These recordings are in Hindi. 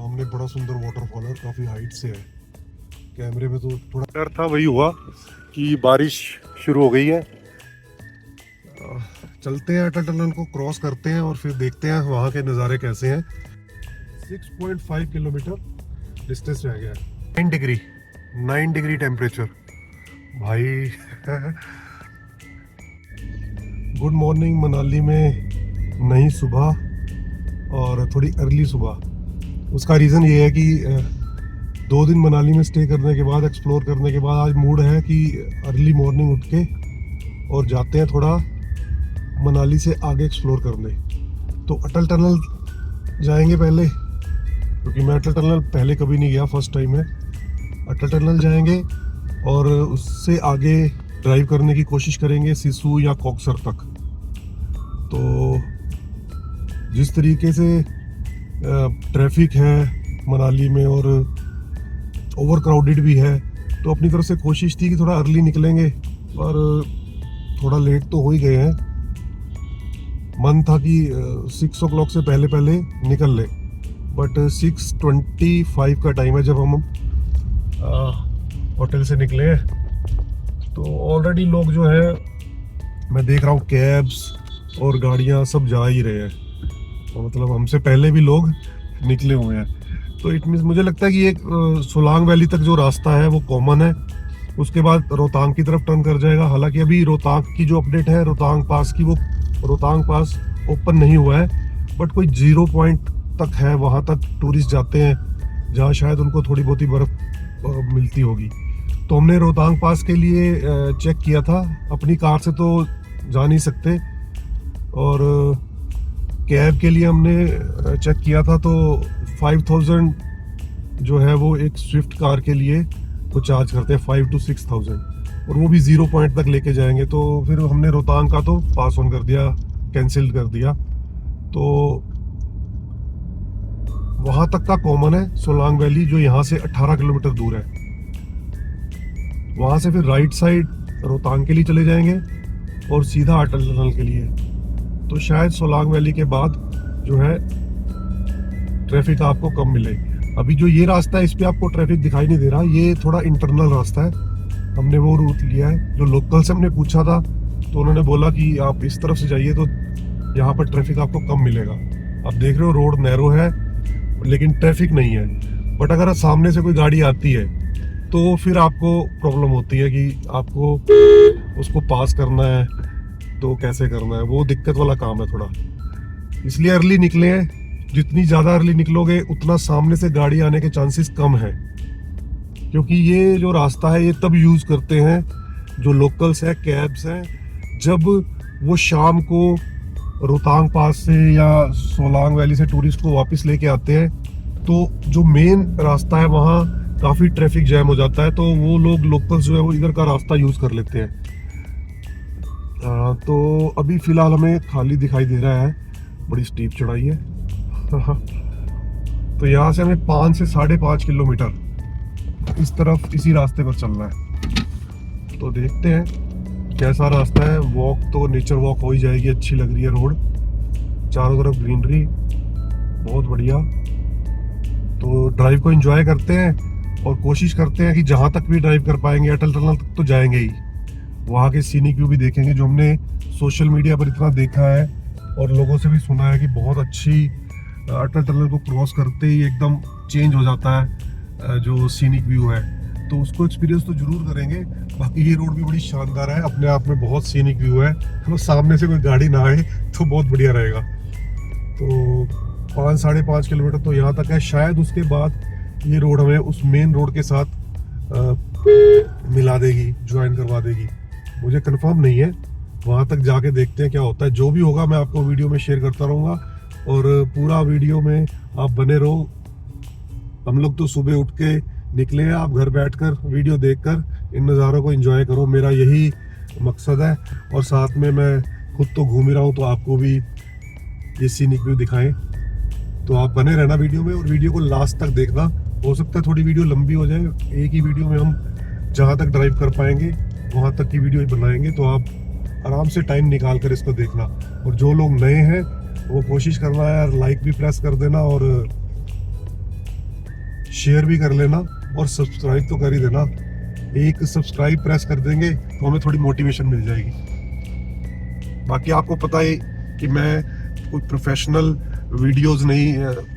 सामने बड़ा सुंदर वाटरफॉल है, काफी हाइट से है। कैमरे में तो थोड़ा डर था, वही हुआ कि बारिश शुरू हो गई है। चलते हैं अटल टनल को क्रॉस करते हैं और फिर देखते हैं वहाँ के नज़ारे कैसे हैं। 6.5 किलोमीटर डिस्टेंस रह गया है। 9 डिग्री टेम्परेचर भाई। गुड मॉर्निंग मनाली में, नई सुबह और थोड़ी अर्ली सुबह। उसका रीज़न ये है कि 2 दिन मनाली में स्टे करने के बाद, एक्सप्लोर करने के बाद, आज मूड है कि अर्ली मॉर्निंग उठ के और जाते हैं थोड़ा मनाली से आगे एक्सप्लोर करने। तो अटल टनल जाएंगे पहले, क्योंकि मैं अटल टनल पहले कभी नहीं गया, फर्स्ट टाइम है। अटल टनल जाएंगे और उससे आगे ड्राइव करने की कोशिश करेंगे सिसु या कॉक्सर तक। तो जिस तरीके से ट्रैफिक है मनाली में और ओवर क्राउडेड भी है, तो अपनी तरफ से कोशिश थी कि थोड़ा अर्ली निकलेंगे, पर थोड़ा लेट तो हो ही गए हैं। मन था कि 6 o'clock से पहले पहले निकल ले, बट 6:25 का टाइम है जब हम होटल से निकले हैं। तो ऑलरेडी लोग जो है, मैं देख रहा हूँ कैब्स और गाड़ियाँ सब जा ही रहे हैं, तो मतलब हमसे पहले भी लोग निकले हुए हैं। तो इट मीन्स मुझे लगता है कि एक सोलांग वैली तक जो रास्ता है वो कॉमन है, उसके बाद रोहतांग की तरफ टर्न कर जाएगा। हालांकि अभी रोहतांग की जो अपडेट है रोहतांग पास की, वो रोहतांग पास ओपन नहीं हुआ है, बट कोई 0 पॉइंट तक है, वहाँ तक टूरिस्ट जाते हैं जहाँ शायद उनको थोड़ी बहुत ही बर्फ़ मिलती होगी। तो हमने रोहतांग पास के लिए चेक किया था, अपनी कार से तो जा नहीं सकते, और कैब के लिए हमने चेक किया था तो 5000 जो है वो एक स्विफ्ट कार के लिए वो चार्ज करते हैं, 5 to 6,000, और वो भी 0 पॉइंट तक लेके जाएंगे। तो फिर हमने रोहतांग का तो पास ऑन कर दिया, कैंसिल कर दिया। तो वहाँ तक का कॉमन है सोलांग वैली, जो यहाँ से 18 किलोमीटर दूर है। वहाँ से फिर राइट साइड रोहतांग के लिए चले जाएंगे और सीधा अटल टनल के लिए। तो शायद सोलांग वैली के बाद जो है ट्रैफिक आपको कम मिले। अभी जो ये रास्ता है, इस पे आपको ट्रैफिक दिखाई नहीं दे रहा, ये थोड़ा इंटरनल रास्ता है। हमने वो रूट लिया है। जो लोकल से हमने पूछा था तो उन्होंने बोला कि आप इस तरफ से जाइए तो यहाँ पर ट्रैफिक आपको कम मिलेगा। आप देख रहे हो रोड नैरो है लेकिन ट्रैफिक नहीं है, बट अगर सामने से कोई गाड़ी आती है तो फिर आपको प्रॉब्लम होती है कि आपको उसको पास करना है, तो कैसे करना है, वो दिक्कत वाला काम है थोड़ा। इसलिए अर्ली निकले हैं। जितनी ज़्यादा अर्ली निकलोगे उतना सामने से गाड़ी आने के चांसेस कम है, क्योंकि ये जो रास्ता है ये तब यूज़ करते हैं जो लोकल्स हैं, कैब्स हैं, जब वो शाम को रोहतांग पास से या सोलांग वैली से टूरिस्ट को वापस लेके आते हैं। तो जो मेन रास्ता है वहाँ काफ़ी ट्रैफिक जैम हो जाता है, तो वो लोग लोकल्स जो है वो इधर का रास्ता यूज़ कर लेते हैं। तो अभी फ़िलहाल हमें खाली दिखाई दे रहा है, बड़ी स्टीप चढ़ाई है। तो यहाँ से हमें 5 से 5.5 किलोमीटर इस तरफ इसी रास्ते पर चलना है। तो देखते हैं कैसा रास्ता है। वॉक तो नेचर वॉक हो ही जाएगी, अच्छी लग रही है रोड, चारों तरफ ग्रीनरी, बहुत बढ़िया। तो ड्राइव को एंजॉय करते हैं और कोशिश करते हैं कि जहाँ तक भी ड्राइव कर पाएंगे, अटल टनल तक तो जाएंगे ही, वहाँ के सीनिक व्यू भी देखेंगे जो हमने सोशल मीडिया पर इतना देखा है और लोगों से भी सुना है कि बहुत अच्छी, अटल टनल को क्रॉस करते ही एकदम चेंज हो जाता है जो सीनिक व्यू है। तो उसको एक्सपीरियंस तो जरूर करेंगे। बाकी ये रोड भी बड़ी शानदार है, अपने आप में बहुत सीनिक व्यू है। तो सामने से कोई गाड़ी ना आए तो बहुत बढ़िया रहेगा। तो 5-5.5 किलोमीटर तो यहाँ तक है। शायद उसके बाद ये रोड हमें उस मेन रोड के साथ मिला देगी, ज्वाइन करवा देगी, मुझे कंफर्म नहीं है। वहाँ तक जाके देखते हैं क्या होता है। जो भी होगा मैं आपको वीडियो में शेयर करता रहूँगा, और पूरा वीडियो में आप बने रहो। हम लोग तो सुबह उठ के निकले हैं, आप घर बैठकर वीडियो देखकर इन नज़ारों को एंजॉय करो, मेरा यही मकसद है। और साथ में मैं खुद तो घूम ही रहा हूँ, तो आपको भी ये सीनिक व्यू दिखाएं। तो आप बने रहना वीडियो में और वीडियो को लास्ट तक देखना। हो सकता है थोड़ी वीडियो लंबी हो जाए, एक ही वीडियो में हम जहाँ तक ड्राइव कर पाएंगे वहाँ तक की वीडियो ही बनाएंगे। तो आप आराम से टाइम निकाल कर इसको देखना। और जो लोग नए हैं वो कोशिश करना है यार, लाइक भी प्रेस कर देना और शेयर भी कर लेना और सब्सक्राइब तो कर ही देना। एक सब्सक्राइब प्रेस कर देंगे तो हमें थोड़ी मोटिवेशन मिल जाएगी। बाकी आपको पता है कि मैं कोई प्रोफेशनल वीडियोस नहीं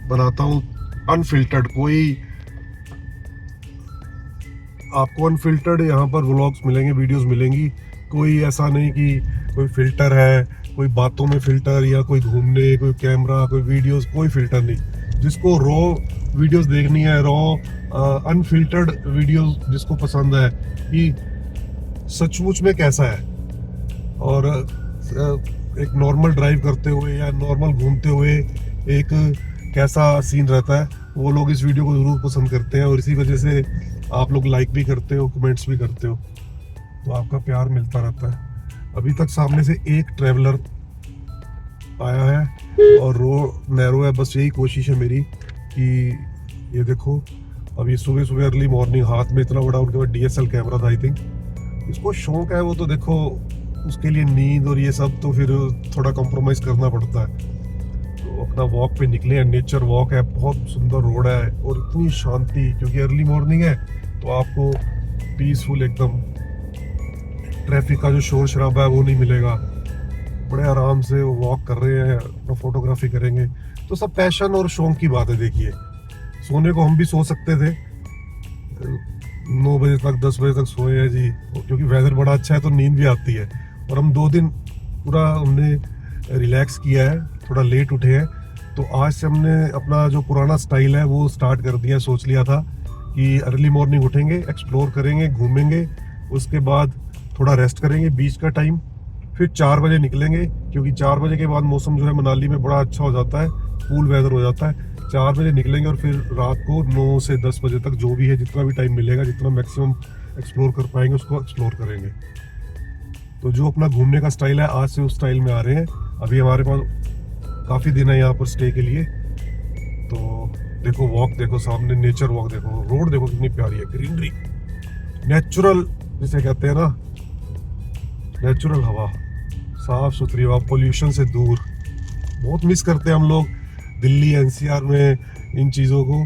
बनाता हूँ, अनफिल्टर्ड कोई आपको अनफिल्टर्ड यहाँ पर व्लॉग्स मिलेंगे, वीडियोस मिलेंगी। कोई ऐसा नहीं कि कोई फिल्टर है, कोई बातों में फिल्टर या कोई घूमने, कोई कैमरा, कोई वीडियोस, कोई फिल्टर नहीं। जिसको रॉ वीडियोस देखनी है, रॉ अनफिल्टर्ड वीडियोस जिसको पसंद है कि सचमुच में कैसा है, और एक नॉर्मल ड्राइव करते हुए या नॉर्मल घूमते हुए एक कैसा सीन रहता है, वो लोग इस वीडियो को ज़रूर पसंद करते हैं। और इसी वजह से आप लोग लाइक भी करते हो, कमेंट्स भी करते हो, तो आपका प्यार मिलता रहता है। अभी तक सामने से एक ट्रैवलर आया है और रोड नैरो है। बस यही कोशिश है मेरी कि ये देखो, अभी सुबह सुबह अर्ली मॉर्निंग, हाथ में इतना बड़ा उनके पास DSL कैमरा था। आई थिंक इसको शौक है, वो तो देखो उसके लिए नींद और ये सब तो फिर थोड़ा कॉम्प्रोमाइज़ करना पड़ता है। तो अपना वॉक पे निकले हैं, नेचर वॉक है, बहुत सुंदर रोड है और इतनी शांति, क्योंकि अर्ली मॉर्निंग है तो आपको पीसफुल एकदम, ट्रैफिक का जो शोर शराबा है वो नहीं मिलेगा। बड़े आराम से वॉक कर रहे हैं, अपना फोटोग्राफी करेंगे, तो सब पैशन और शौक की बात है। देखिए, सोने को हम भी सो सकते थे, 9 बजे तक 10 बजे तक सोए हैं जी, क्योंकि वेदर बड़ा अच्छा है तो नींद भी आती है। और हम 2 दिन पूरा हमने रिलैक्स किया है, थोड़ा लेट उठे हैं, तो आज से हमने अपना जो पुराना स्टाइल है वो स्टार्ट कर दिया। सोच लिया था कि अर्ली मॉर्निंग उठेंगे, एक्सप्लोर करेंगे, घूमेंगे, उसके बाद थोड़ा रेस्ट करेंगे बीच का टाइम, फिर 4 बजे निकलेंगे, क्योंकि 4 बजे के बाद मौसम जो है मनाली में बड़ा अच्छा हो जाता है, कूल वेदर हो जाता है। 4 बजे निकलेंगे और फिर रात को 9 से 10 बजे तक जो भी है, जितना भी टाइम मिलेगा, जितना मैक्सिमम एक्सप्लोर कर पाएंगे उसको एक्सप्लोर करेंगे। तो जो अपना घूमने का स्टाइल है, आज से उस स्टाइल में आ रहे हैं। अभी हमारे पास काफ़ी दिन है यहाँ पर स्टे के लिए। तो देखो वॉक, देखो सामने नेचर वॉक, देखो रोड, देखो कितनी प्यारी है, ग्रीनरी, नेचुरल जिसे कहते हैं ना, नेचुरल हवा, साफ सुथरी हवा, पोल्यूशन से दूर। बहुत मिस करते हैं हम लोग दिल्ली NCR में इन चीज़ों को।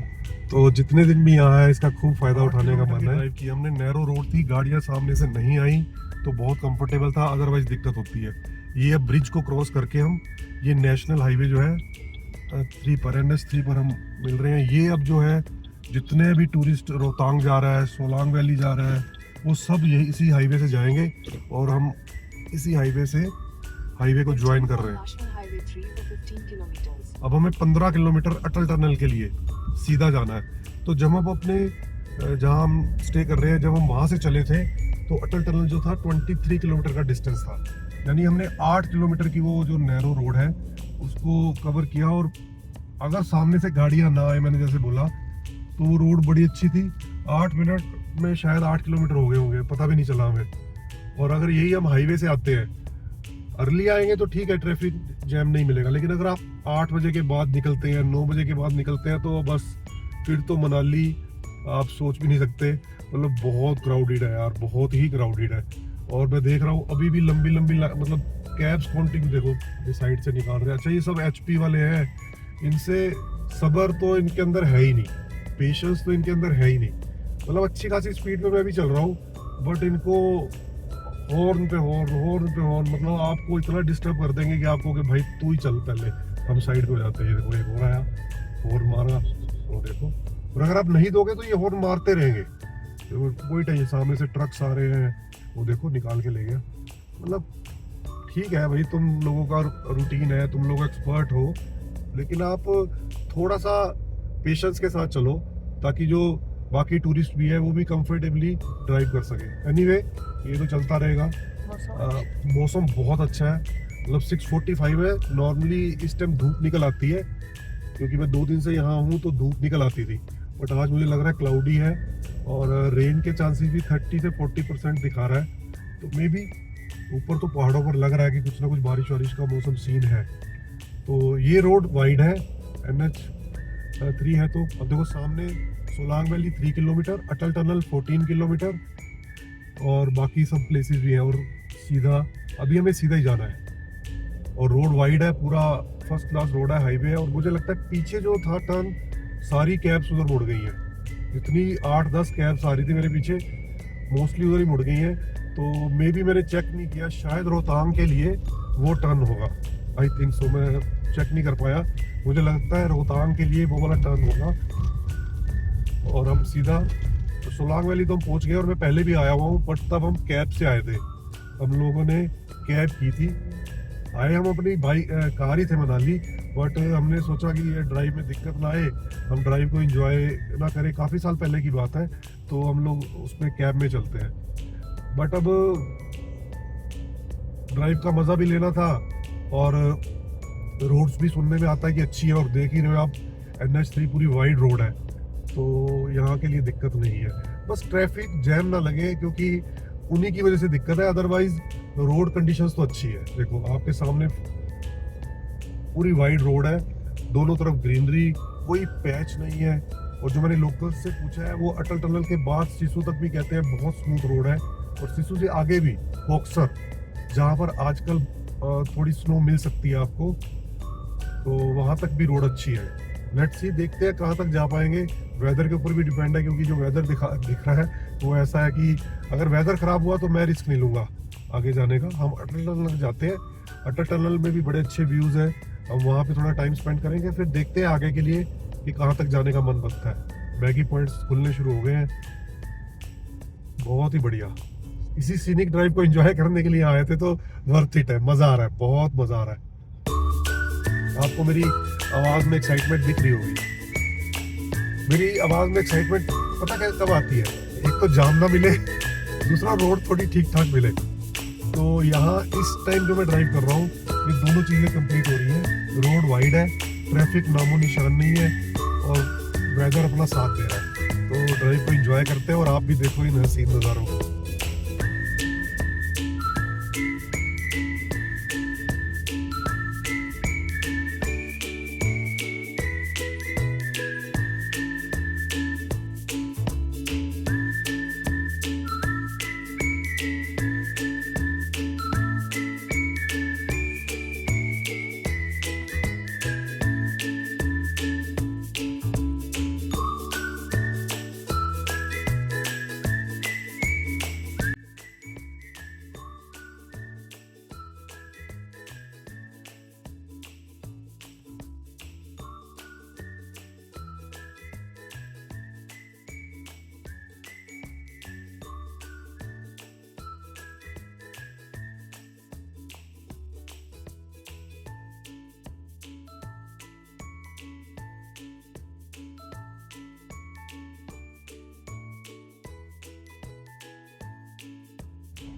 तो जितने दिन भी यहाँ है इसका खूब फायदा उठाने का मन है। ड्राइव की हमने, नैरो रोड थी, गाड़ियाँ सामने से नहीं आई तो बहुत कंफर्टेबल था, अदरवाइज दिक्कत होती है। ये अब ब्रिज को क्रॉस करके हम ये नेशनल हाईवे जो है 3 पर, NH3 पर हम मिल रहे हैं। ये अब जो है जितने भी टूरिस्ट रोहतांग जा रहा है, सोलांग वैली जा रहा है, वो सब यही इसी हाईवे से जाएंगे और हम इसी हाईवे से हाईवे को ज्वाइन कर रहे हैं। अब हमें 15 किलोमीटर अटल टनल के लिए सीधा जाना है। तो जब हम अपने जहाँ हम स्टे कर रहे हैं, जब हम वहाँ से चले थे तो अटल टनल जो था 23 किलोमीटर का डिस्टेंस था, यानी हमने 8 किलोमीटर की वो जो नैरो रोड है उसको कवर किया। और अगर सामने से गाड़ियाँ ना आए, मैंने जैसे बोला, तो वो रोड बड़ी अच्छी थी, 8 मिनट में शायद 8 किलोमीटर हो गए होंगे, पता भी नहीं चला हमें। और अगर यही हम हाईवे से आते हैं, अर्ली आएंगे तो ठीक है, ट्रैफिक जैम नहीं मिलेगा, लेकिन अगर आप 8 बजे के बाद निकलते हैं, 9 बजे के बाद निकलते हैं, तो बस फिर तो मनाली आप सोच भी नहीं सकते। मतलब बहुत क्राउडेड है यार, बहुत ही क्राउडेड है। और मैं देख रहा हूँ अभी भी लंबी लंबी मतलब कैब्स काउंटिंग देखो, ये साइड से निकाल रहे हैं। अच्छा, ये सब HP वाले हैं, इनसे सब्र तो इनके अंदर है ही नहीं, पेशेंस तो इनके अंदर है ही नहीं। मतलब अच्छी खासी स्पीड में मैं भी चल रहा हूँ, बट इनको हॉर्न पे हॉर्न, हॉर्न पे हॉर्न, मतलब आपको इतना डिस्टर्ब कर देंगे कि आपको कि भाई तू ही चल, पहले हम साइड पे हो जाते हैं। ये देखो, एक हो रहा है, हॉर्न मारा, वो देखो। और अगर आप नहीं दोगे तो ये हॉर्न मारते रहेंगे, तो कोई टाइम सामने से ट्रक्स आ रहे हैं, वो देखो निकाल के ले गया। मतलब ठीक है भाई, तुम लोगों का रूटीन है, तुम लोग एक्सपर्ट हो, लेकिन आप थोड़ा सा पेशेंस के साथ चलो, ताकि जो बाकी टूरिस्ट भी है वो भी कंफर्टेबली ड्राइव कर सके। एनीवे, ये तो चलता रहेगा। मौसम बहुत अच्छा है, मतलब 6:45 है। नॉर्मली इस टाइम धूप निकल आती है, क्योंकि मैं 2 दिन से यहाँ हूँ तो धूप निकल आती थी, बट आज मुझे लग रहा है क्लाउडी है और रेन के चांसेस भी 30 से 40% दिखा रहा है। तो मे बी ऊपर तो पहाड़ों पर लग रहा है कि कुछ ना कुछ बारिश वारिश का मौसम सीन है। तो ये रोड वाइड है, NH3 है। तो अब देखो सामने सोलांग वैली 3 किलोमीटर, अटल टनल 14 किलोमीटर और बाकी सब प्लेसेस भी हैं। और सीधा अभी हमें सीधा ही जाना है और रोड वाइड है, पूरा फर्स्ट क्लास रोड है, हाईवे है। और मुझे लगता है पीछे जो था टर्न, सारी कैब्स उधर मुड़ गई हैं, जितनी 8-10 कैब्स आ रही थी मेरे पीछे, मोस्टली उधर ही मुड़ गई हैं। तो मे भी मैंने चेक नहीं किया, शायद रोहतांग के लिए वो टर्न होगा, आई थिंक सो। मैं चेक नहीं कर पाया, मुझे लगता है रोहतांग के लिए वो वाला टर्न होगा। और हम सीधा सोलांग वैली तो हम पहुंच गए, और मैं पहले भी आया हुआ हूँ, बट तब हम कैब से आए थे। हम लोगों ने कैब की थी, आए हम अपनी कार ही थे मनाली, बट हमने सोचा कि ये ड्राइव में दिक्कत ना आए, हम ड्राइव को एंजॉय ना करें। काफ़ी साल पहले की बात है, तो हम लोग उसमें कैब में चलते हैं। बट अब ड्राइव का मज़ा भी लेना था, और रोड्स भी सुनने में आता है कि अच्छी है, और देख ही रहे हो आप NH3 पूरी वाइड रोड है, तो यहाँ के लिए दिक्कत नहीं है। बस ट्रैफिक जैम ना लगे, क्योंकि उन्हीं की वजह से दिक्कत है, अदरवाइज रोड कंडीशंस तो अच्छी है। देखो आपके सामने पूरी वाइड रोड है, दोनों तरफ ग्रीनरी, कोई पैच नहीं है। और जो मैंने लोकल्स से पूछा है, वो अटल टनल के बाद सिसु तक भी कहते हैं बहुत स्मूथ रोड है, और सिसु से आगे भी बॉक्सर, जहाँ पर आजकल थोड़ी स्नो मिल सकती है आपको, तो वहाँ तक भी रोड अच्छी है। लेट्स सी, देखते हैं कहाँ तक जा पाएंगे। वेदर के ऊपर भी डिपेंड है, क्योंकि जो वेदर दिख रहा है वो ऐसा है कि अगर वेदर खराब हुआ तो मैं रिस्क नहीं लूँगा आगे जाने का। हम अटल टनल जाते हैं, अटल टनल में भी बड़े अच्छे व्यूज़ हैं, हम वहाँ पे थोड़ा टाइम स्पेंड करेंगे, फिर देखते हैं आगे के लिए कि कहाँ तक जाने का मन बनता है। मैगी पॉइंट्स खुलने शुरू हो गए हैं, बहुत ही बढ़िया। इसी सीनिक ड्राइव को एंजॉय करने के लिए आए थे, तो वर्थ इट है, मज़ा आ रहा है, बहुत मज़ा आ रहा है। आपको मेरी आवाज़ में एक्साइटमेंट दिख रही होगी। मेरी आवाज़ में एक्साइटमेंट पता क्या कब आती है? एक तो जाम ना मिले, दूसरा रोड थोड़ी ठीक ठाक मिले। तो यहाँ इस टाइम जो मैं ड्राइव कर रहा हूँ, ये दोनों चीज़ें कंप्लीट हो रही हैं। रोड वाइड है, ट्रैफिक नामो निशान नहीं है, और वेदर अपना साथ दे रहा है। तो ड्राइव को एंजॉय करते हैं, और आप भी देखो इन हसीन नज़ारों को।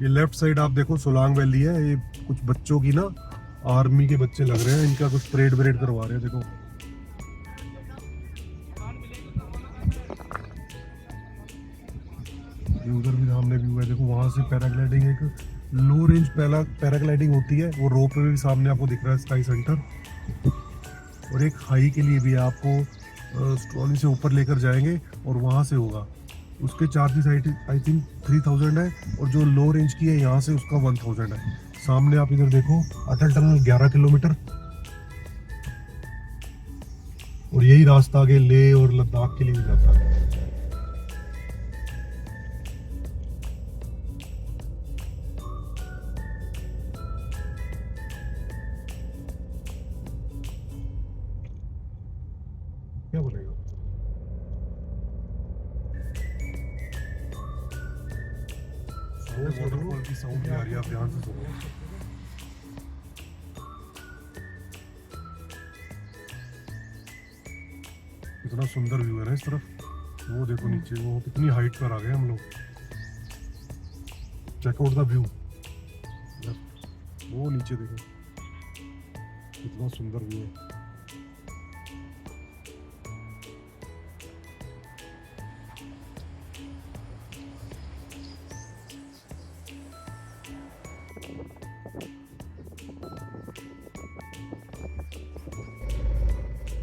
ये लेफ्ट साइड आप देखो सोलांग वैली है। ये कुछ बच्चों की ना, आर्मी के बच्चे लग रहे हैं, इनका कुछ परेड वरेड करवा रहे हैं। देखो ये उधर भी सामने व्यू है, देखो वहां से पैराग्लाइडिंग, एक लो रेंज पैराग्लाइडिंग होती है, वो रोप वे भी सामने आपको दिख रहा है, स्काई सेंटर। और एक हाई के लिए भी है, आपको ट्रॉली से ऊपर लेकर जाएंगे और वहां से होगा। उसके चार्जेस आई थिंक 3000 है, और जो लो रेंज की है यहाँ से उसका 1000 है। सामने आप इधर देखो, अटल टनल 11 किलोमीटर, और यही रास्ता आगे लेह और लद्दाख के लिए भी जाता है। क्या बोलेगा? वाटरफॉल की साउंड भी आ रही है, आप ध्यान से सुनो। कितना सुंदर व्यू है ना इस तरफ। वो देखो नीचे, वो कितनी हाइट पर आ गए हम लोग। चेक आउट द व्यू, वो नीचे देखो कितना सुंदर व्यू है।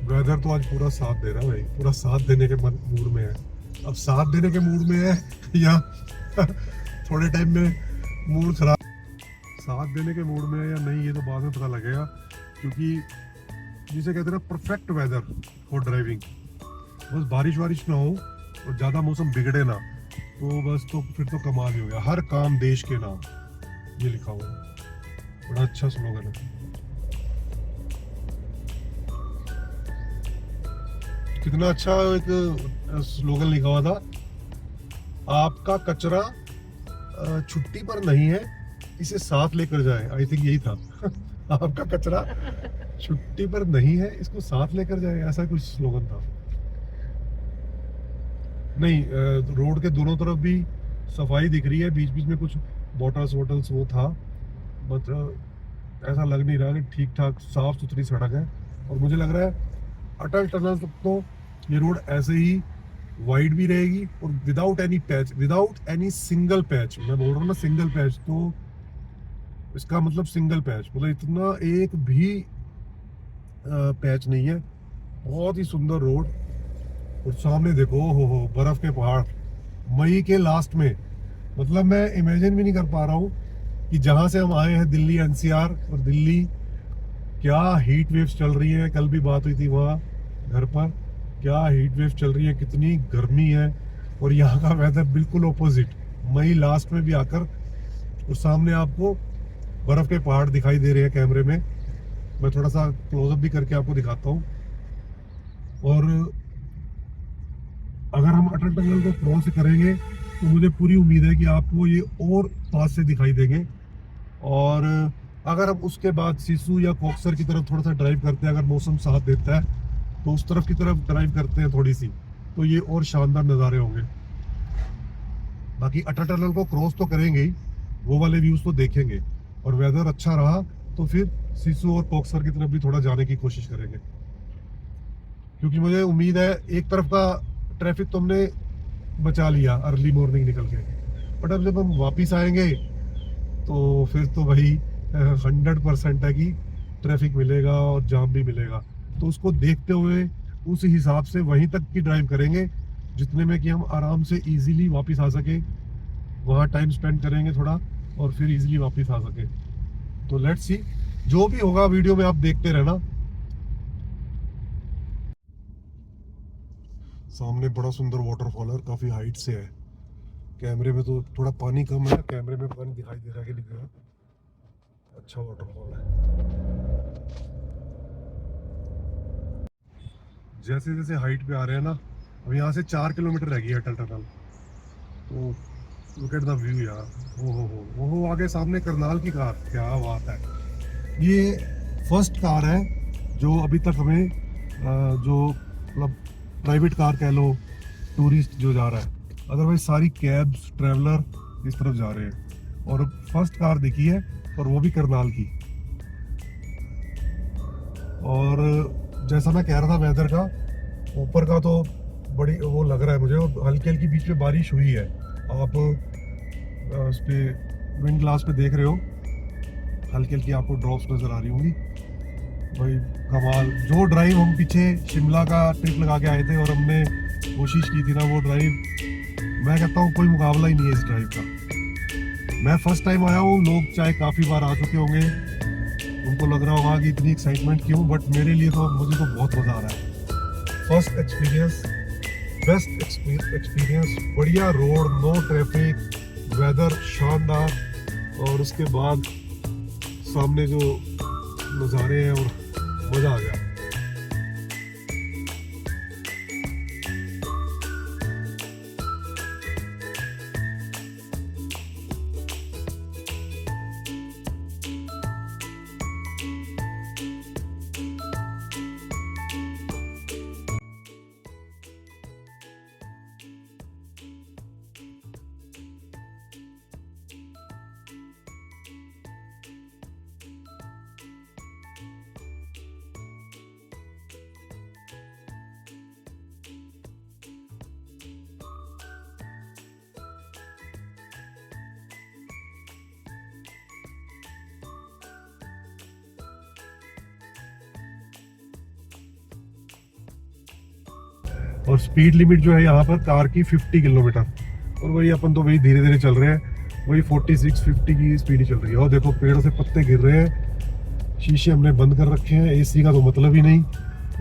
वेदर तो आज पूरा साथ दे रहा है भाई, पूरा साथ देने के मूड में है। अब साथ देने के मूड में है या थोड़े टाइम में मूड खराब, साथ देने के मूड में है या नहीं, ये तो बाद में पता लगेगा। क्योंकि जिसे कहते हैं ना परफेक्ट वेदर फॉर ड्राइविंग, बस बारिश वारिश ना हो और ज़्यादा मौसम बिगड़े ना, तो बस तो फिर तो कमाल ही हो गया। हर काम देश के नाम, ये लिखा हुआ है, बड़ा अच्छा स्लोगन है। कितना अच्छा एक स्लोगन लिखा हुआ था, आपका कचरा छुट्टी पर नहीं है, इसे साथ लेकर जाए। आई थिंक यही था आपका कचरा छुट्टी पर नहीं है, इसको साथ लेकर जाए, ऐसा कुछ स्लोगन था। नहीं, रोड के दोनों तरफ भी सफाई दिख रही है, बीच बीच में कुछ बॉटल्स वॉटल्स वो था, बट ऐसा लग नहीं रहा कि ठीक ठाक साफ सुथरी सड़क है। और मुझे लग रहा है अटल टनल तक तो ये रोड ऐसे ही वाइड भी रहेगी, और without any patch, without any single patch. मैं बोल रहा हूँ ना सिंगल पैच, तो इसका मतलब सिंगल पैच मतलब इतना एक भी पैच नहीं है। बहुत ही सुंदर रोड। और सामने देखो, हो बर्फ के पहाड़, मई के लास्ट में। मतलब मैं इमेजिन भी नहीं कर पा रहा हूँ कि जहाँ से हम आए हैं दिल्ली एनसीआर, और दिल्ली क्या हीट वेव्स चल रही है। कल भी बात हुई थी वहाँ घर पर, क्या हीट वेव चल रही है, कितनी गर्मी है। और यहाँ का वेदर बिल्कुल ऑपोजिट, मई लास्ट में भी आकर। और सामने आपको बर्फ के पहाड़ दिखाई दे रहे हैं कैमरे में। मैं थोड़ा सा क्लोजअप भी करके आपको दिखाता हूँ। और अगर हम अटल टनल को क्रॉस करेंगे तो मुझे पूरी उम्मीद है कि आपको ये और पास से दिखाई देंगे। और अगर हम उसके बाद सिसु या कोक्सर की तरफ थोड़ा सा ड्राइव करते हैं, अगर मौसम साथ देता है तो उस तरफ की तरफ ड्राइव करते हैं थोड़ी सी, तो ये और शानदार नज़ारे होंगे। बाकी अटल टनल को क्रॉस तो करेंगे ही, वो वाले व्यूज तो देखेंगे। और वेदर अच्छा रहा तो फिर सिसु और कोक्सर की तरफ भी थोड़ा जाने की कोशिश करेंगे, क्योंकि मुझे उम्मीद है एक तरफ का ट्रैफिक तो हमने बचा लिया अर्ली मॉर्निंग निकल के, बट अब जब हम वापिस आएंगे तो फिर तो भाई 100% है कि ट्रैफिक मिलेगा और जाम भी मिलेगा। तो उसको देखते हुए उस हिसाब से वहीं तक की ड्राइव करेंगे जितने में कि हम आराम से इजीली वापस आ सके। वहाँ टाइम स्पेंड करेंगे थोड़ा, और फिर इजीली वापस आ सके। तो लेट्स सी, जो भी होगा वीडियो में आप देखते रहना। सामने बड़ा सुंदर वाटरफॉल है, काफी हाइट से है। कैमरे में तो थोड़ा पानी कम है, कैमरे में पानी दिखाई दे रहा है कि नहीं दे रहा। अच्छा वाटरफॉल है। जैसे जैसे हाइट पे आ रहे हैं ना, अब यहाँ से 4 किलोमीटर रह गई है अटल टनल। तो लुक एट द व्यू यार। ओहो आगे सामने करनाल की कार, क्या बात है। ये फर्स्ट कार है जो अभी तक हमें जो मतलब प्राइवेट कार कह लो, टूरिस्ट जो जा रहा है। अदरवाइज सारी कैब्स ट्रैवलर इस तरफ जा रहे हैं, और फर्स्ट कार दिखी है, और वो भी करनाल की। और जैसा मैं कह रहा था वेदर का, ऊपर का तो बड़ी वो लग रहा है मुझे, और हल्की हल्की बीच में बारिश हुई है। आप उस पर विंड ग्लास पे देख रहे हो, हल्की हल्की आपको ड्रॉप्स नज़र आ रही होंगी। भाई कमाल। जो ड्राइव हम पीछे शिमला का ट्रिप लगा के आए थे और हमने कोशिश की थी ना, वो ड्राइव मैं कहता हूँ कोई मुकाबला ही नहीं है इस ड्राइव का। मैं फर्स्ट टाइम आया हूँ, लोग चाहे काफ़ी बार आ चुके होंगे, उनको लग रहा होगा कि इतनी एक्साइटमेंट क्यों, बट मेरे लिए तो मुझे तो बहुत मज़ा आ रहा है। फर्स्ट एक्सपीरियंस, बेस्ट एक्सपीरियंस, बढ़िया रोड, नो ट्रैफिक, वेदर शानदार, और उसके बाद सामने जो नज़ारे हैं, और मज़ा आ गया। और स्पीड लिमिट जो है यहाँ पर कार की 50 किलोमीटर, और वही अपन तो वही धीरे धीरे चल रहे हैं, वही 46-50 की स्पीड ही चल रही है। और देखो पेड़ों से पत्ते गिर रहे हैं, शीशे हमने बंद कर रखे हैं, एसी का तो मतलब ही नहीं।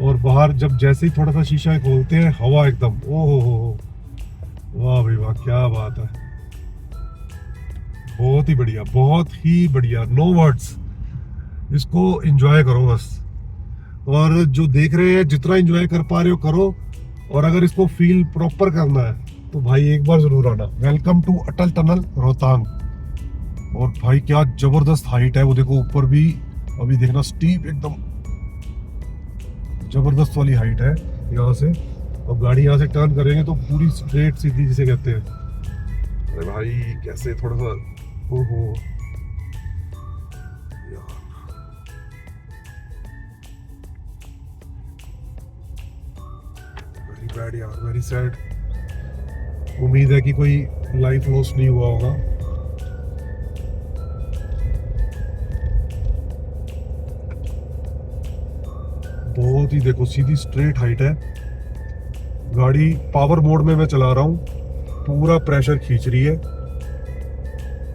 और बाहर जब जैसे ही थोड़ा सा शीशा खोलते हैं, हवा एकदम ओ हो, वाह भाई वाह, क्या बात है, बहुत ही बढ़िया, बहुत ही बढ़िया, नो वर्ड्स। इसको एंजॉय करो बस, और जो देख रहे हैं जितना एंजॉय कर पा रहे हो करो, और अगर इसको फील प्रॉपर करना है तो भाई एक बार जरूर आना। Welcome to Atal tunnel Rohtang. और भाई क्या जबरदस्त हाइट है, वो देखो ऊपर भी, अभी देखना स्टीप एकदम जबरदस्त वाली हाइट है यहाँ से। अब गाड़ी यहाँ से टर्न करेंगे तो पूरी स्ट्रेट सीधी जिसे कहते हैं। अरे भाई कैसे थोड़ा सा, ओहो यार, वेरी बैड यार, वेरी सैड। उम्मीद है कि कोई लाइफ लॉस नहीं हुआ होगा। बहुत ही देखो सीधी स्ट्रेट हाइट है। गाड़ी पावर मोड में मैं चला रहा हूँ, पूरा प्रेशर खींच रही है,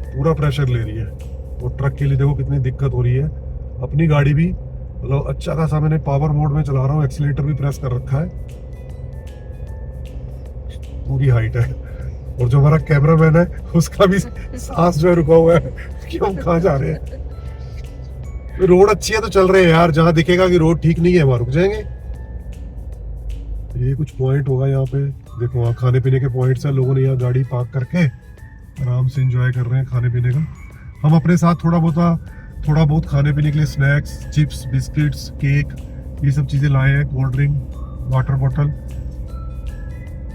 पूरा प्रेशर ले रही है। और ट्रक के लिए देखो कितनी दिक्कत हो रही है। अपनी गाड़ी भी मतलब अच्छा खासा मैंने पावर मोड में चला रहा हूँ, एक्सीलेटर भी प्रेस कर रखा है, पूरी हाइट है। और जो हमारा कैमरामैन है उसका भी सांस जो है रुका हुआ है कि हम कहाँ जा रहे हैं। रोड अच्छी है तो चल रहे हैं यार, जहाँ दिखेगा कि रोड ठीक नहीं है वहां रुक जाएंगे। ये कुछ पॉइंट होगा यहाँ पे, देखो वहाँ खाने पीने के पॉइंट्स हैं, लोगों ने यहाँ गाड़ी पार्क करके आराम से एंजॉय कर रहे हैं खाने पीने का। हम अपने साथ थोड़ा बहुत खाने पीने के लिए स्नैक्स, चिप्स, बिस्किट्स, केक, ये सब चीजें लाए हैं, कोल्ड ड्रिंक, वाटर बॉटल।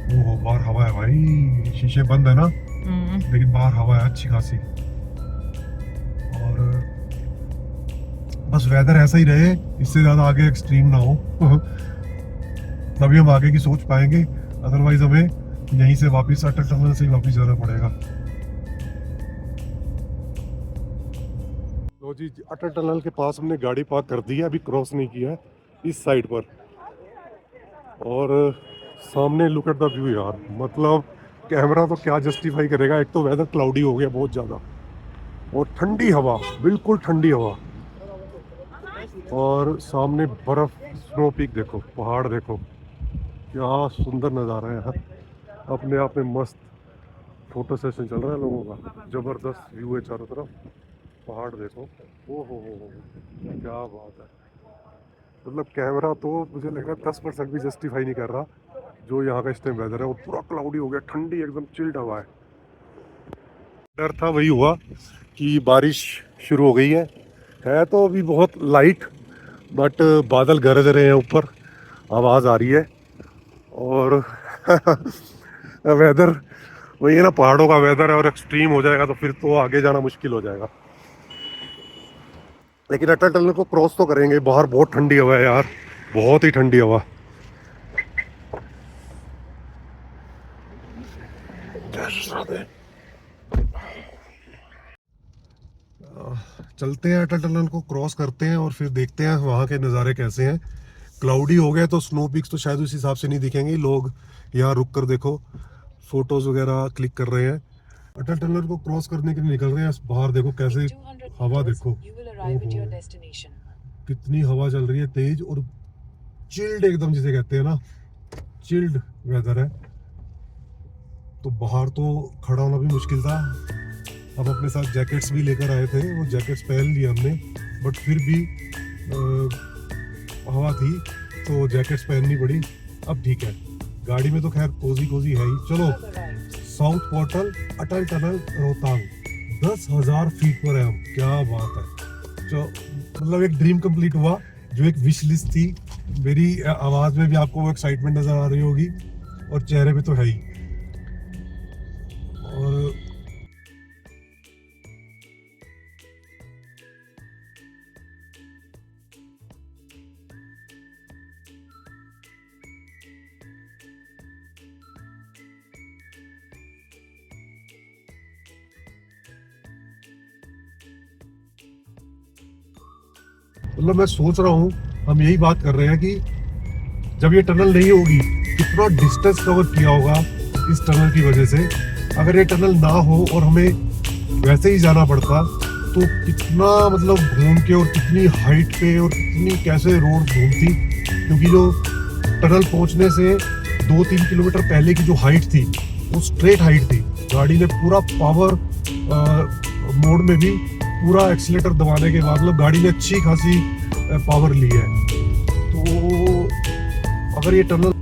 ओह बाहर हवा है भाई, शीशे बंद है ना, लेकिन बाहर हवा है अच्छी खासी। और बस वेदर ऐसा ही रहे, इससे ज्यादा आगे एक्सट्रीम ना हो तभी हम आगे की सोच पाएंगे, अदरवाइज हमें यहीं से वापस अटल टनल से ही वापस जाना पड़ेगा। तो जी अटल टनल के पास हमने गाड़ी पार्क कर दी है, अभी क्रॉस नहीं किया है इस साइड पर। और सामने लुक एट द व्यू यार, मतलब कैमरा तो क्या जस्टिफाई करेगा। एक तो वेदर क्लाउडी हो गया बहुत ज़्यादा, और ठंडी हवा, बिल्कुल ठंडी हवा, और सामने बर्फ, स्नो पीक देखो, पहाड़ देखो, क्या सुंदर नज़ारा है यार। अपने आप में मस्त फोटो सेशन चल रहा है लोगों का, ज़बरदस्त व्यू है चारों तरफ, पहाड़ देखो, ओ हो, क्या बात है। मतलब कैमरा तो मुझे लग रहा है 10% भी जस्टिफाई नहीं कर रहा जो यहाँ का इस टाइम वेदर है। और पूरा क्लाउडी हो गया, ठंडी एकदम चिल्ड हवा है। डर था वही हुआ कि बारिश शुरू हो गई है तो अभी बहुत लाइट, बट बादल गरज रहे हैं ऊपर, आवाज़ आ रही है। और वेदर वही है ना, पहाड़ों का वेदर है, और एक्सट्रीम हो जाएगा तो फिर तो आगे जाना मुश्किल हो जाएगा। लेकिन अटल टनल को क्रॉस तो करेंगे। बाहर बहुत ठंडी हवा है यार, बहुत ही ठंडी हवा। चलते हैं अटल टनल को क्रॉस करते हैं और फिर देखते हैं वहाँ के नज़ारे कैसे हैं। क्लाउडी हो गया तो स्नो पीक्स तो शायद उस हिसाब से नहीं दिखेंगे। लोग यहाँ रुक कर देखो फोटोज वगैरह क्लिक कर रहे हैं। अटल टनल को क्रॉस करने के लिए निकल रहे हैं। बाहर देखो कैसे हवा, देखो कितनी हवा चल रही है तेज, और चिल्ड एकदम जिसे कहते हैं ना, चिल्ड वेदर है। तो बाहर तो खड़ा होना भी मुश्किल था। हम अपने साथ जैकेट्स भी लेकर आए थे, वो जैकेट्स पहन लिए हमने, बट फिर भी हवा थी तो जैकेट्स पहननी पड़ी। अब ठीक है, गाड़ी में तो खैर कोजी है ही। चलो, साउथ पोर्टल अटल टनल रोहतांग, 10,000 फीट पर है हम, क्या बात है। तो मतलब एक ड्रीम कंप्लीट हुआ, जो एक विश लिस्ट थी मेरी। आवाज़ में भी आपको वो एक्साइटमेंट नज़र आ रही होगी, और चेहरे पे तो है ही। और मतलब मैं सोच रहा हूँ, हम यही बात कर रहे हैं कि जब ये टनल नहीं होगी कितना डिस्टेंस कवर किया होगा इस टनल की वजह से। अगर ये टनल ना हो और हमें वैसे ही जाना पड़ता तो कितना मतलब घूम के, और कितनी हाइट पे, और कितनी कैसे रोड घूमती। क्योंकि जो टनल पहुंचने से 2-3 किलोमीटर पहले की जो हाइट थी वो स्ट्रेट हाइट थी, गाड़ी ने पूरा पावर मोड में भी पूरा एक्सीलेटर दबाने के बाद मतलब गाड़ी ने अच्छी खासी पावर ली है। तो अगर ये टनल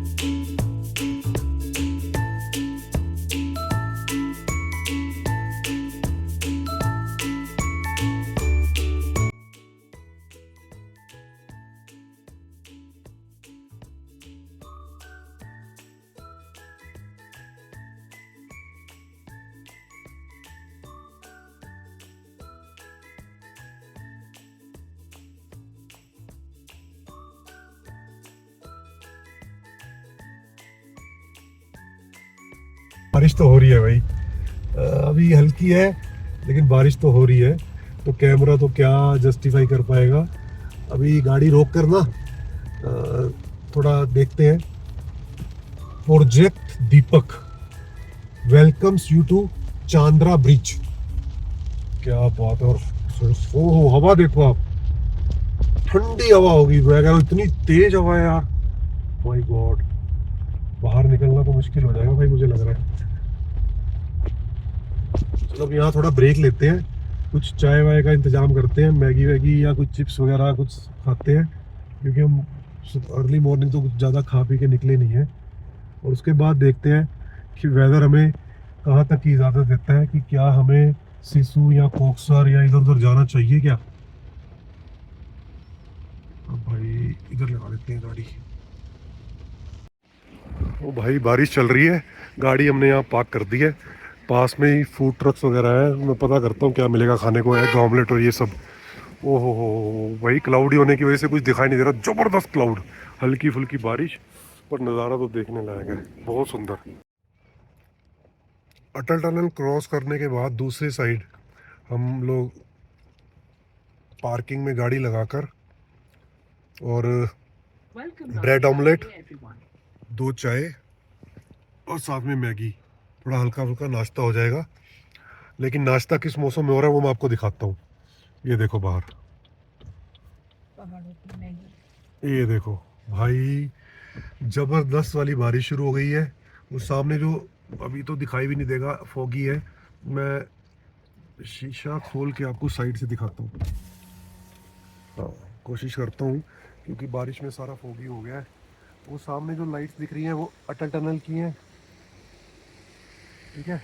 बारिश तो हो रही है भाई, अभी हल्की है लेकिन बारिश तो हो रही है, तो कैमरा तो क्या जस्टिफाई कर पाएगा। अभी गाड़ी रोक कर ना थोड़ा देखते हैं। Project Deepak welcomes you to Chandra bridge. क्या बात है। और ओहो हवा देखो आप, ठंडी हवा होगी, इतनी तेज हवा है यार, माय गॉड। बाहर निकलना तो मुश्किल हो जाएगा भाई, मुझे लग रहा है। चलो अब यहाँ थोड़ा ब्रेक लेते हैं, कुछ चाय वाय का इंतजाम करते हैं, मैगी वैगी या कुछ चिप्स वगैरह कुछ खाते हैं, क्योंकि हम अर्ली मॉर्निंग तो कुछ ज़्यादा खा पी के निकले नहीं हैं। और उसके बाद देखते हैं कि वेदर हमें कहाँ तक की इजाज़त देता है, कि क्या हमें सिसु या कोकसर या इधर उधर जाना चाहिए क्या। अब भाई इधर लगा देते हैं गाड़ी। ओ भाई बारिश चल रही है, गाड़ी हमने यहाँ पार्क कर दी है, पास में ही फूड ट्रक्स वगैरह है। मैं पता करता हूँ क्या मिलेगा खाने को, एग ऑमलेट और ये सब। ओहो हो भाई, क्लाउडी होने की वजह से कुछ दिखाई नहीं दे रहा, ज़बरदस्त क्लाउड, हल्की फुल्की बारिश, पर नज़ारा तो देखने लायक है, बहुत सुंदर। अटल टनल क्रॉस करने के बाद दूसरी साइड हम लोग पार्किंग में गाड़ी लगाकर और ब्रेड ऑमलेट, 2 चाय और साथ में मैगी, थोड़ा हल्का फुल्का नाश्ता हो जाएगा। लेकिन नाश्ता किस मौसम में हो रहा है वो मैं आपको दिखाता हूँ। ये देखो बाहर, ये देखो भाई, जबरदस्त वाली बारिश शुरू हो गई है। वो सामने जो अभी तो दिखाई भी नहीं देगा, फॉगी है, मैं शीशा खोल के आपको साइड से दिखाता हूँ। हाँ कोशिश करता हूँ, क्योंकि बारिश में सारा फॉगी हो गया है। वो सामने जो लाइट्स दिख रही हैं वो अटल टनल की हैं, ठीक है,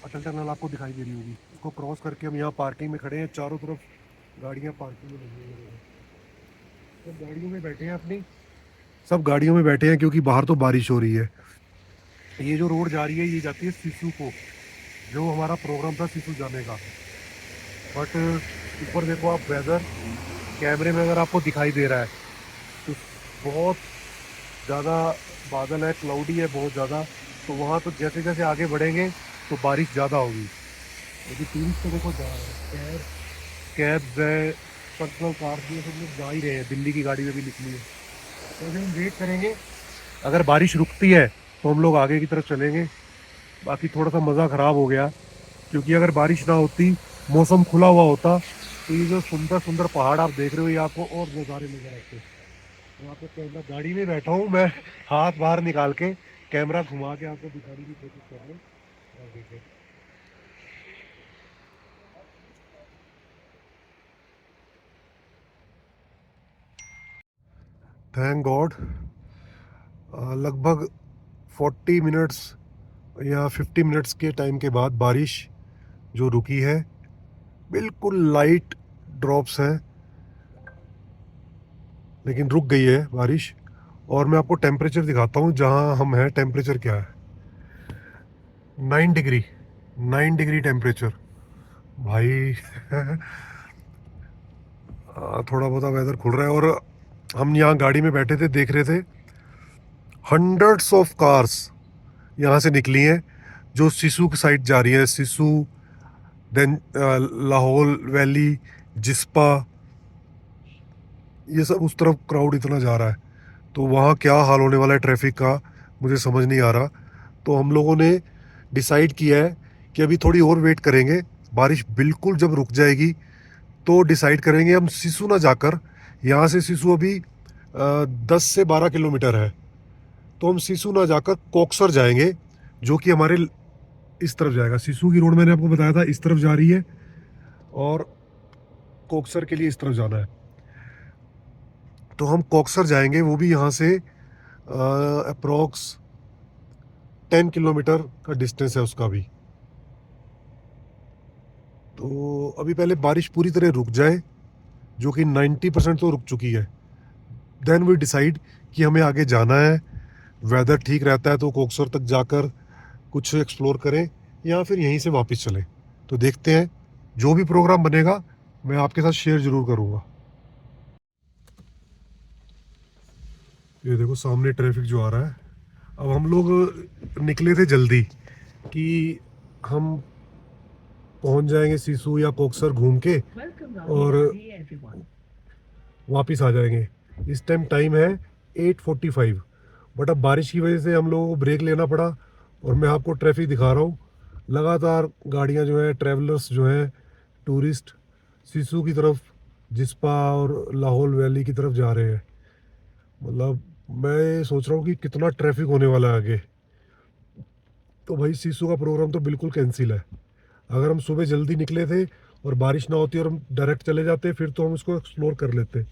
अटल टनल आपको दिखाई दे रही होगी। उसको क्रॉस करके हम यहाँ पार्किंग में खड़े हैं, चारों तरफ गाड़ियाँ पार्किंग में लगी हुई हैं, सब गाड़ियों में बैठे हैं अपनी, सब गाड़ियों में बैठे हैं, क्योंकि बाहर तो बारिश हो रही है। ये जो रोड जा रही है ये जाती है सिसु को, जो हमारा प्रोग्राम था सिसु जाने का। बट ऊपर देखो आप, वेदर कैमरे में अगर आपको दिखाई दे रहा है तो बहुत ज़्यादा बादल है, क्लाउडी है बहुत ज़्यादा। तो वहाँ तो जैसे जैसे आगे बढ़ेंगे तो बारिश ज़्यादा होगी। क्योंकि टूरिस्ट तो देखो जा रहे हैं, कैब्स है, पर्सनल कार भी, सब लोग जा ही रहे हैं, दिल्ली की गाड़ी में भी निकली है। तो अभी हम वेट करेंगे, अगर बारिश रुकती है तो हम लोग आगे की तरफ चलेंगे। बाकी थोड़ा सा मज़ा ख़राब हो गया, क्योंकि अगर बारिश ना होती, मौसम खुला हुआ होता, तो ये जो सुंदर सुंदर पहाड़ आप देख रहे हो ये आपको और नज़ारे नजर आते। तो आपको कैमरा, गाड़ी में बैठा हूँ मैं, हाथ बाहर निकाल के कैमरा घुमा के आपको दिखाने की कोशिश कर रहा हूँ। देखिए थैंक गॉड, लगभग 40 मिनट्स या 50 मिनट्स के टाइम के बाद बारिश जो रुकी है, बिल्कुल लाइट ड्रॉप्स हैं लेकिन रुक गई है बारिश। और मैं आपको टेम्परेचर दिखाता हूँ, जहाँ हम हैं टेम्परेचर क्या है, 9 डिग्री, 9 डिग्री टेम्परेचर भाई। थोड़ा बहुत वेदर खुल रहा है। और हम यहाँ गाड़ी में बैठे थे, देख रहे थे हंड्रेड्स ऑफ कार्स यहाँ से निकली हैं जो सिसु की साइड जा रही है, सिसु, देन लाहौल वैली, जिस्पा, ये सब उस तरफ क्राउड इतना जा रहा है। तो वहाँ क्या हाल होने वाला है ट्रैफिक का मुझे समझ नहीं आ रहा। तो हम लोगों ने डिसाइड किया है कि अभी थोड़ी और वेट करेंगे, बारिश बिल्कुल जब रुक जाएगी तो डिसाइड करेंगे हम सिसु ना जाकर, यहाँ से सिसु अभी 10 से 12 किलोमीटर है, तो हम सिसु ना जाकर कोकसर जाएंगे, जो कि हमारे इस तरफ जाएगा। सिसु की रोड मैंने आपको बताया था इस तरफ जा रही है, और कोकसर के लिए इस तरफ जाना है। तो हम कोकसर जाएंगे, वो भी यहाँ से अप्रोक्स 10 किलोमीटर का डिस्टेंस है उसका भी। तो अभी पहले बारिश पूरी तरह रुक जाए, जो कि 90% तो रुक चुकी है, देन वी डिसाइड कि हमें आगे जाना है। वेदर ठीक रहता है तो कोकसर तक जाकर कुछ एक्सप्लोर करें, या फिर यहीं से वापस चलें। तो देखते हैं, जो भी प्रोग्राम बनेगा मैं आपके साथ शेयर ज़रूर करूँगा। ये देखो सामने ट्रैफिक जो आ रहा है। अब हम लोग निकले थे जल्दी कि हम पहुंच जाएंगे सिसु या कोकसर घूम के और वापस आ जाएंगे। इस टाइम है 8:45, बट अब बारिश की वजह से हम लोगों को ब्रेक लेना पड़ा। और मैं आपको ट्रैफिक दिखा रहा हूँ, लगातार गाड़ियाँ जो है, ट्रैवलर्स जो है, टूरिस्ट सिसु की तरफ, जिस्पा और लाहौल वैली की तरफ जा रहे हैं। मतलब मैं सोच रहा हूँ कि कितना ट्रैफिक होने वाला है आगे। तो भाई सिसु का प्रोग्राम तो बिल्कुल कैंसिल है। अगर हम सुबह जल्दी निकले थे और बारिश ना होती और हम डायरेक्ट चले जाते, फिर तो हम इसको एक्सप्लोर कर लेते,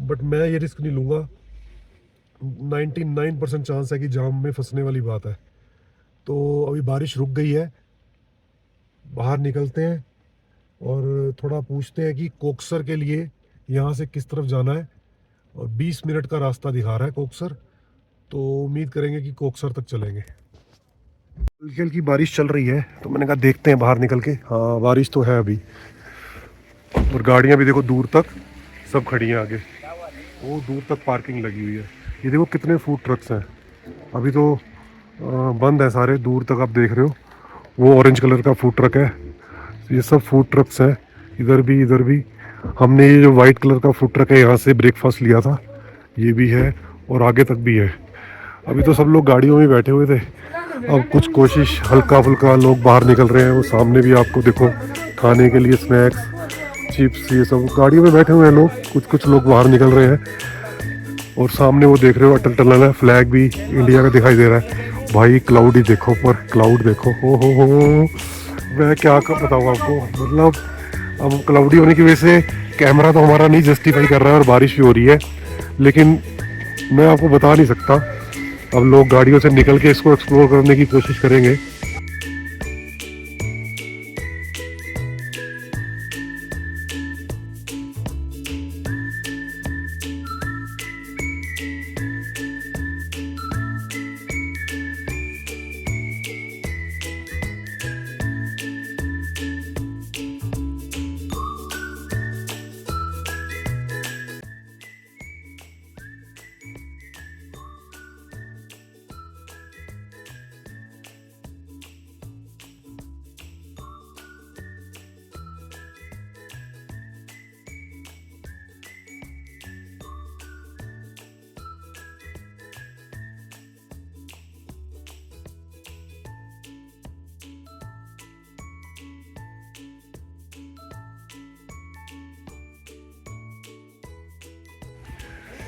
बट मैं ये रिस्क नहीं लूँगा। 99% चांस है कि जाम में फंसने वाली बात है। तो अभी बारिश रुक गई है, बाहर निकलते हैं और थोड़ा पूछते हैं कि कोकसर के लिए यहाँ से किस तरफ जाना है। और 20 मिनट का रास्ता दिखा रहा है कोकसर, तो उम्मीद करेंगे कि कोकसर तक चलेंगे। हल्की हल्की बारिश चल रही है, तो मैंने कहा देखते हैं बाहर निकल के। हाँ बारिश तो है अभी, और गाड़ियाँ भी देखो दूर तक सब खड़ी हैं आगे, वो दूर तक पार्किंग लगी हुई है। ये देखो कितने फूड ट्रक्स हैं, अभी तो बंद है सारे। दूर तक आप देख रहे हो वो ऑरेंज कलर का फूड ट्रक है। ये सब फूड ट्रक्स हैं, इधर भी इधर भी। हमने ये जो वाइट कलर का फूड ट्रक है यहाँ से ब्रेकफास्ट लिया था, ये भी है और आगे तक भी है। अभी तो सब लोग गाड़ियों में बैठे हुए थे, अब कुछ कोशिश हल्का फुल्का लोग बाहर निकल रहे हैं। वो सामने भी आपको देखो खाने के लिए स्नैक्स, चिप्स, ये सब गाड़ियों में बैठे हुए हैं लोग। कुछ लोग बाहर निकल रहे हैं। और सामने वो देख रहे हो अटल टनल है, फ्लैग भी इंडिया का दिखाई दे रहा है। भाई क्लाउड ही देखो, पर क्लाउड देखो, हो मैं क्या बताऊँ आपको। मतलब अब क्लाउडी होने की वजह से कैमरा तो हमारा नहीं जस्टिफाई कर रहा है, और बारिश भी हो रही है, लेकिन मैं आपको बता नहीं सकता। अब लोग गाड़ियों से निकल के इसको एक्सप्लोर करने की कोशिश करेंगे।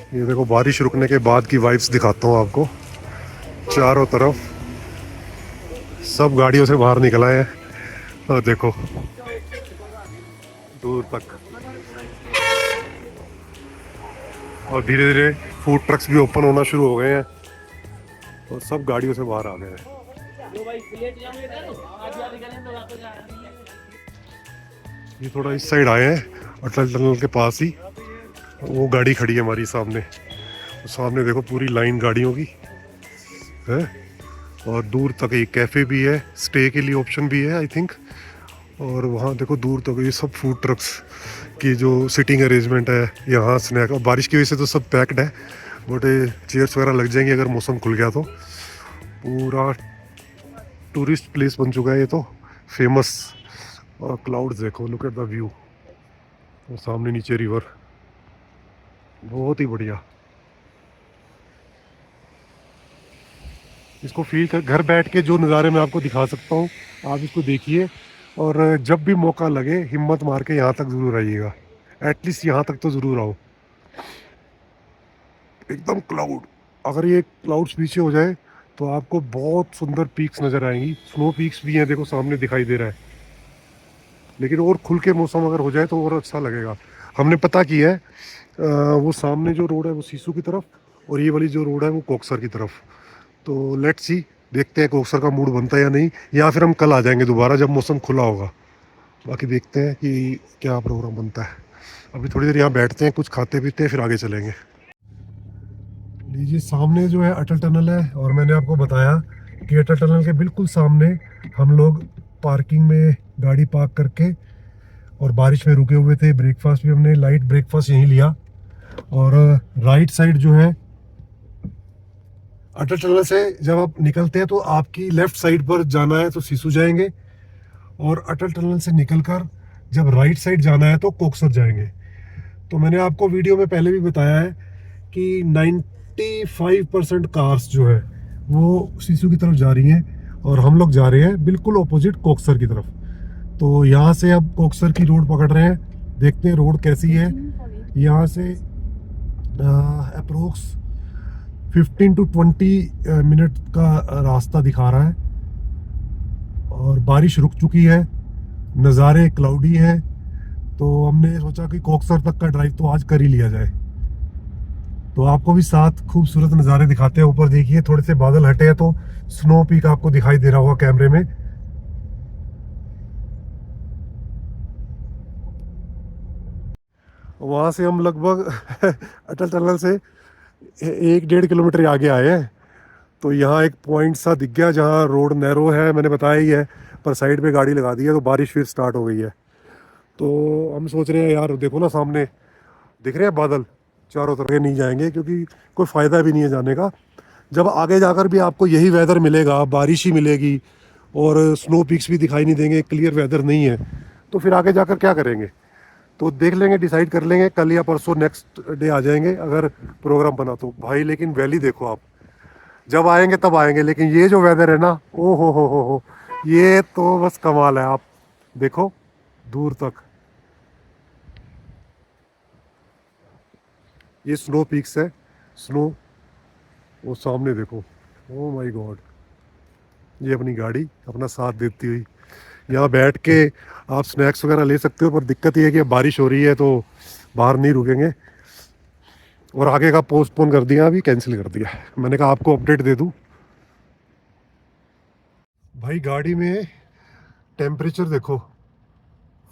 ये देखो बारिश रुकने के बाद की वाइब्स दिखाता हूँ आपको। चारों तरफ सब गाड़ियों से बाहर निकल आए हैं, और देखो दूर तक। और धीरे धीरे फूड ट्रक्स भी ओपन होना शुरू हो गए हैं, और सब गाड़ियों से बाहर आ गए हैं। ये थोड़ा इस साइड आए हैं, अटल टनल के पास ही वो गाड़ी खड़ी है हमारी सामने। सामने देखो पूरी लाइन गाड़ियों की है, और दूर तक एक कैफ़े भी है, स्टे के लिए ऑप्शन भी है आई थिंक। और वहाँ देखो दूर तक ये सब फूड ट्रक्स की जो सिटिंग अरेंजमेंट है, यहाँ स्नैक। और बारिश की वजह से तो सब पैक्ड है, बट चेयर्स वगैरह लग जाएंगे अगर मौसम खुल गया तो। पूरा टूरिस्ट प्लेस बन चुका है ये तो, फेमस। और क्लाउड्स देखो, लुक एट द व्यू, और सामने नीचे रिवर, बहुत ही बढ़िया। इसको फील कर, घर बैठ के जो नज़ारे मैं आपको दिखा सकता हूँ आप इसको देखिए, और जब भी मौका लगे हिम्मत मार के यहाँ तक ज़रूर आइएगा। एटलीस्ट यहाँ तक तो ज़रूर आओ। एकदम क्लाउड, अगर ये क्लाउड्स पीछे हो जाए तो आपको बहुत सुंदर पीक्स नज़र आएंगी। स्नो पीक्स भी हैं, देखो सामने दिखाई दे रहा है। लेकिन और खुल के मौसम अगर हो जाए तो और अच्छा लगेगा। हमने पता किया है, वो सामने जो रोड है वो सीसू की तरफ, और ये वाली जो रोड है वो कोकसर की तरफ। तो लेट्स सी, देखते हैं कोकसर का मूड बनता है या नहीं, या फिर हम कल आ जाएंगे दोबारा जब मौसम खुला होगा। बाकी देखते हैं कि क्या प्रोग्राम बनता है। अभी थोड़ी देर यहाँ बैठते हैं, कुछ खाते पीते हैं, फिर आगे चलेंगे। लीजिए सामने जो है अटल टनल है, और मैंने आपको बताया कि अटल टनल के बिल्कुल सामने हम लोग पार्किंग में गाड़ी पार्क करके और बारिश में रुके हुए थे। ब्रेकफास्ट भी हमने लाइट ब्रेकफास्ट यहीं लिया। और राइट साइड जो है अटल टनल से जब आप निकलते हैं तो आपकी लेफ्ट साइड पर जाना है तो सिसु जाएंगे, और अटल टनल से निकलकर जब राइट साइड जाना है तो कोकसर जाएंगे। तो मैंने आपको वीडियो में पहले भी बताया है कि 95% कार्स जो है वो सिसु की तरफ जा रही हैं, और हम लोग जा रहे हैं बिल्कुल ऑपोजिट कोकसर की तरफ। तो यहाँ से अब कोकसर की रोड पकड़ रहे हैं, देखते हैं रोड कैसी है। यहाँ से अप्रोक्स 15 to 20 मिनट का रास्ता दिखा रहा है, और बारिश रुक चुकी है, नज़ारे क्लाउडी है। तो हमने सोचा कि कोकसर तक का ड्राइव तो आज कर ही लिया जाए। तो आपको भी साथ खूबसूरत नज़ारे दिखाते हैं। ऊपर देखिए थोड़े से बादल हटे हैं तो स्नो पीक आपको दिखाई दे रहा होगा कैमरे में। वहाँ से हम लगभग अटल टनल से 1-1.5 किलोमीटर आगे आए हैं। तो यहाँ एक पॉइंट सा दिख गया जहाँ रोड नैरो है, मैंने बताया ही है, पर साइड पे गाड़ी लगा दी है तो बारिश फिर स्टार्ट हो गई है। तो हम सोच रहे हैं यार, देखो ना सामने दिख रहे हैं बादल, चारों तरफ नहीं जाएंगे क्योंकि कोई फ़ायदा भी नहीं है जाने का। जब आगे जाकर भी आपको यही वेदर मिलेगा, बारिश ही मिलेगी, और स्नो पीक्स भी दिखाई नहीं देंगे, क्लियर वेदर नहीं है, तो फिर आगे जाकर क्या करेंगे। तो देख लेंगे, डिसाइड कर लेंगे, कल या परसों नेक्स्ट डे आ जाएंगे अगर प्रोग्राम बना तो। भाई लेकिन वैली देखो आप, जब आएंगे तब आएंगे, लेकिन ये जो वेदर है ना, ओ हो, ये तो बस कमाल है। आप देखो दूर तक ये स्नो पीक्स है, स्नो, वो सामने देखो, ओ माय गॉड। ये अपनी गाड़ी अपना साथ देती हुई, यहाँ बैठ के आप स्नैक्स वगैरह ले सकते हो, पर दिक्कत ये है कि अब बारिश हो रही है तो बाहर नहीं रुकेंगे, और आगे का पोस्टपोन कर दिया, अभी कैंसिल कर दिया। मैंने कहा आपको अपडेट दे दूँ। भाई गाड़ी में टेम्परेचर देखो,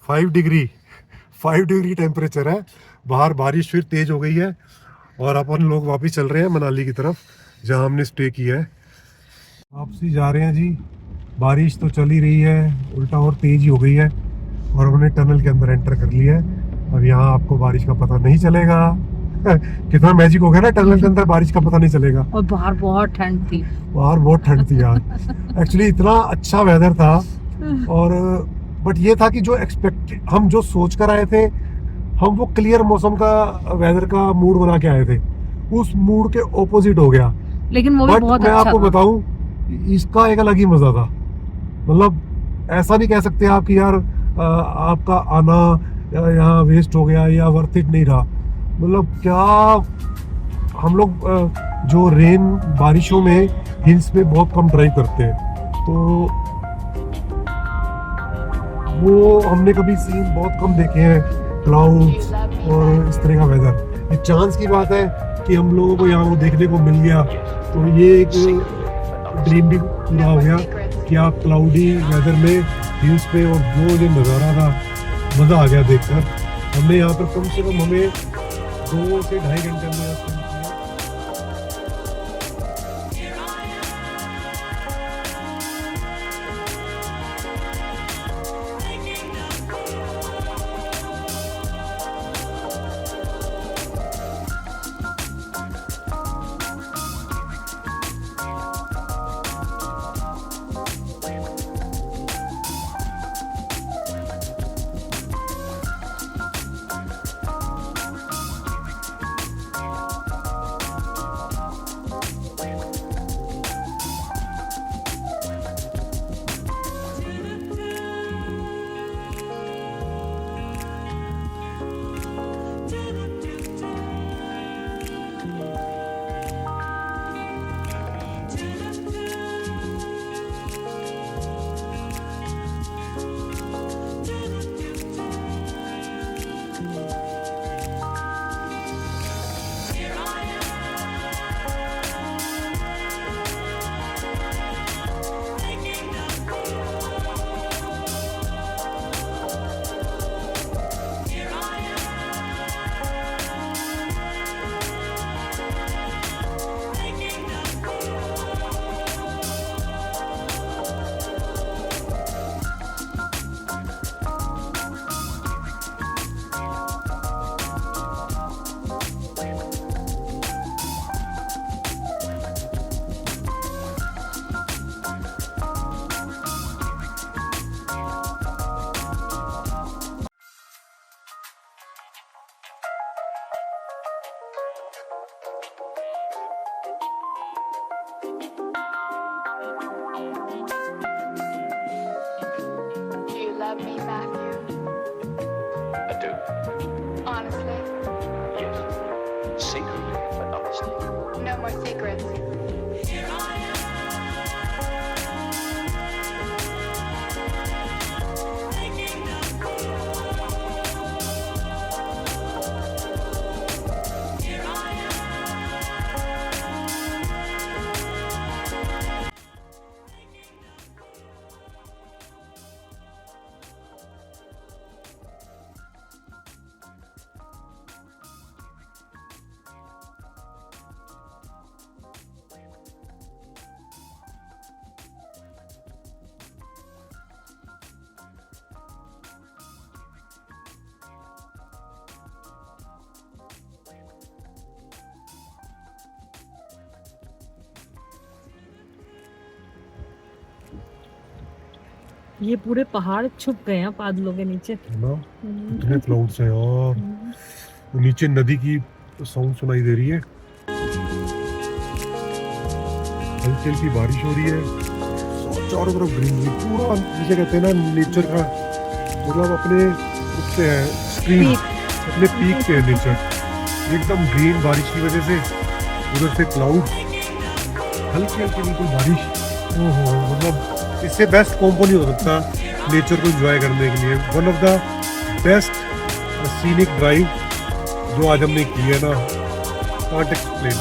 5 डिग्री टेम्परेचर है बाहर। बारिश फिर तेज़ हो गई है, और अपन लोग वापस चल रहे हैं मनाली की तरफ जहां हमने स्टे किया है। वापसी जा रहे हैं जी। बारिश तो चल ही रही है, उल्टा और तेज़ ही हो गई है, और हमने टनल के अंदर एंटर कर लिया है। अब यहाँ आपको बारिश का पता नहीं चलेगा। कितना मैजिक हो गया ना, टनल के अंदर बारिश का पता नहीं चलेगा। और बाहर बहुत ठंड थी, बाहर बहुत ठंड थी यार। एक्चुअली इतना अच्छा वेदर था, और बट ये था कि जो एक्सपेक्ट हम जो सोच कर आए थे, हम वो क्लियर मौसम का वेदर का मूड बना के आए थे, उस मूड के ऑपोजिट हो गया। लेकिन वो भी बट बहुत मैं अच्छा आपको था। बताऊं, इसका एक अलग ही मजा था। मतलब ऐसा नहीं कह सकते आप कि यार आपका आना यहाँ वेस्ट हो गया या वर्थ इट नहीं रहा। मतलब क्या, हम लोग जो रेन बारिशों में हिल्स पे बहुत कम ड्राइव करते हैं, तो वो हमने कभी सीन बहुत कम देखे हैं, क्लाउड्स और इस तरह का वेदर। एक चांस की बात है कि हम लोगों को यहाँ वो देखने को मिल गया, तो ये एक ड्रीम भी पूरा हो गया कि आप क्लाउडी वेदर में हिल्स पे, और जो ये नज़ारा था, मज़ा आ गया देखकर। हमने यहाँ पर कम से कम हमें 2 से ढाई घंटे में Do you love me, Matthew? I do. Honestly? Yes. Secretly, but honestly. No more secrets. ये पूरे पहाड़ छुप गए हैं बादलों के नीचे। है ना, कितने क्लाउड्स हैं यार। वो नीचे नदी की साउंड सुनाई दे रही है, हल्की हल्की बारिश हो रही है और चारों तरफ ग्रीनरी, पूरा जिसे कहते हैं ना नेचर का, मतलब अपने उससे है स्क्रीन, अपने पीक पे है नेचर एकदम ग्रीन बारिश की वजह से। उधर से क्लाउड, हल्की हल्की बिल्कुल बारिश। ओहो, मतलब इससे बेस्ट कॉम्बो नहीं हो सकता नेचर को एंजॉय करने के लिए। One of the best scenic drive जो आज हमने की है ना, कांट एक्सप्लेन।